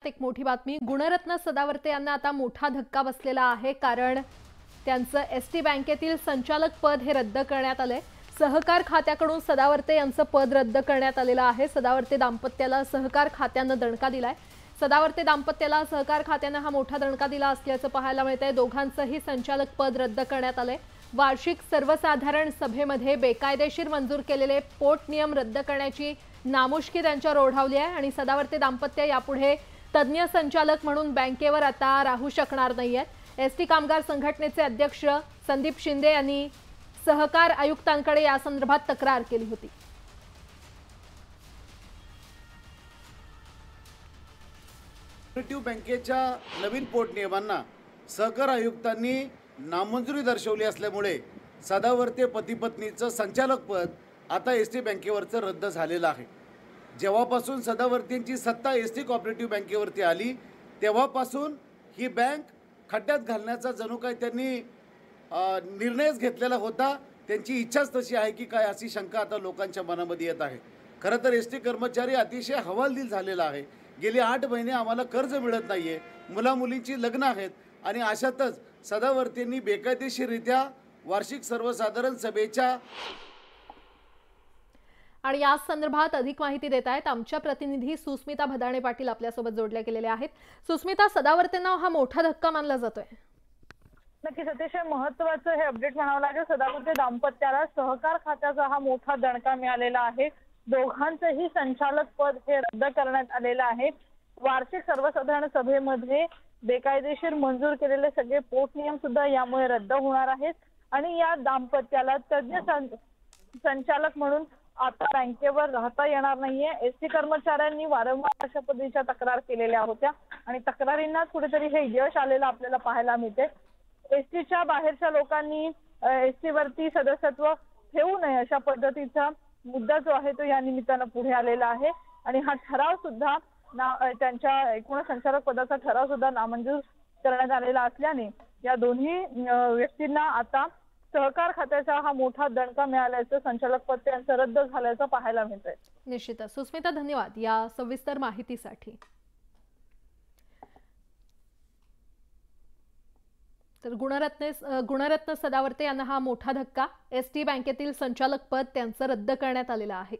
एक मोठी बातमी। गुणरत्न सदावर्ते यांना आता मोठा धक्का बसलेला आहे, कारण त्यांचं एसटी बँकेतील संचालक पद हे रद्द करण्यात आले। सहकार खात्याकडून सदावर्ते यांचं पद रद्द करण्यात आलेलं आहे। सदावर्ते दाम्पत्याला सहकार खात्यानं दणका दिलाय। सदावर्ते दाम्पत्याला सहकार खात्यानं हा मोठा दणका दिला असल्याचं पाहायला मिळतंय। दोघांचंही संचालक पद रद्द करण्यात आले। वार्षिक सर्वसाधारण सभेमध्ये बेकायदेशीर मंजूर केलेले पोट नियम रद्द करण्याची नामुष्की त्यांच्यावर ओढावली आहे आणि सदावर्ते दाम्पत्य यापुढे तज्ञ संचालक म्हणून बँकेवर आता राहू शकणार नाहीयेत। एसटी कामगार संघटनेचे अध्यक्ष संदीप शिंदे यांनी सहकार आयुक्तांकडे या संदर्भात तक्रार केली होती। कोऑपरेटिव्ह बँकेच्या नवीन पोट नियमांना सहकार आयुक्तांनी नामंजुरी दर्शवली असल्यामुळे सदावर्ते पती पत्नीचं संचालक पद आता एसटी बँकेवरचं रद्द झालेलं आहे। जेव्हापासून सदावर्तेंची सत्ता एसटी कोऑपरेटिव्ह बँकेवरती आली तेव्हापासून ही बँक खड्ड्यात घालण्याचा जणू काय त्यांनी निर्णयच घेतलेला होता। त्यांची इच्छाच तशी आहे की काय अशी शंका आता लोकांच्या मनामध्ये येत आहे। खरं तर एसटी कर्मचारी अतिशय हवालदिल झालेला आहे। गेली 8 महिने आम्हाला कर्ज मिळत नाहीये, मुलामुलींची लग्न आहेत आणि अशातच सदावर्तेंनी बेकायदेशीररित्या वार्षिक सर्वसाधारण सभेच्या आणि या संदर्भात अधिक माहिती देत आहेत आमच्या प्रतिनिधी सुस्मिता भदाणे पाटील आपल्यासोबत जोडल्या गेलेल्या आहेत। सुस्मिता, सदावर्तेंना हा मोठा धक्का मानला जातोय। नक्कीच अतिशय महत्त्वाचं हे अपडेट म्हणावं लागेल। सदावर्ते दाम्पत्याला सहकार खात्याचा हा मोठा दणका मिळालेला आहे। दोघांचंही संचालक पद हे रद्द करण्यात आलेलं आहे। वार्षिक सर्वसाधारण सभेमध्ये बेकायदेशीर मंजूर केलेले सगळे पोट नियम सुद्धा यामुळे रद्द होणार आहेत आणि या दाम्पत्याला तज्ञ संचालक म्हणून आता बँकेवर राहता येणार नाहीये। एसटी कर्मचाऱ्यांनी वारंवार अशा पद्धतीच्या तक्रार केलेल्या होत्या आणि तक्रारींना कुठेतरी हे यश आलेलं आपल्याला पाहायला मिळते। एसटीच्या बाहेरच्या लोकांनी एसटी वरती सदस्यत्व ठेवू नये अशा पद्धतीचा मुद्दा जो आहे तो या निमित्तानं पुढे आलेला आहे आणि हा ठराव सुद्धा त्यांच्या एकूण संचालक पदाचा ठराव सुद्धा नामंजूर करण्यात आलेला असल्याने या दोन्ही व्यक्तींना आता सहकार खात्याचा हा मोठा दणका मिळाल्याचं संचालक पद त्यांचं रद्द झाल्याचं पाहायला मिळतंय। निश्चितच सुस्मिता, धन्यवाद या सविस्तर माहितीसाठी। तर गुणरत्न सदावर्ते यांना हा मोठा धक्का। एसटी बँकेतील संचालक पद त्यांचं रद्द करण्यात आलेलं आहे।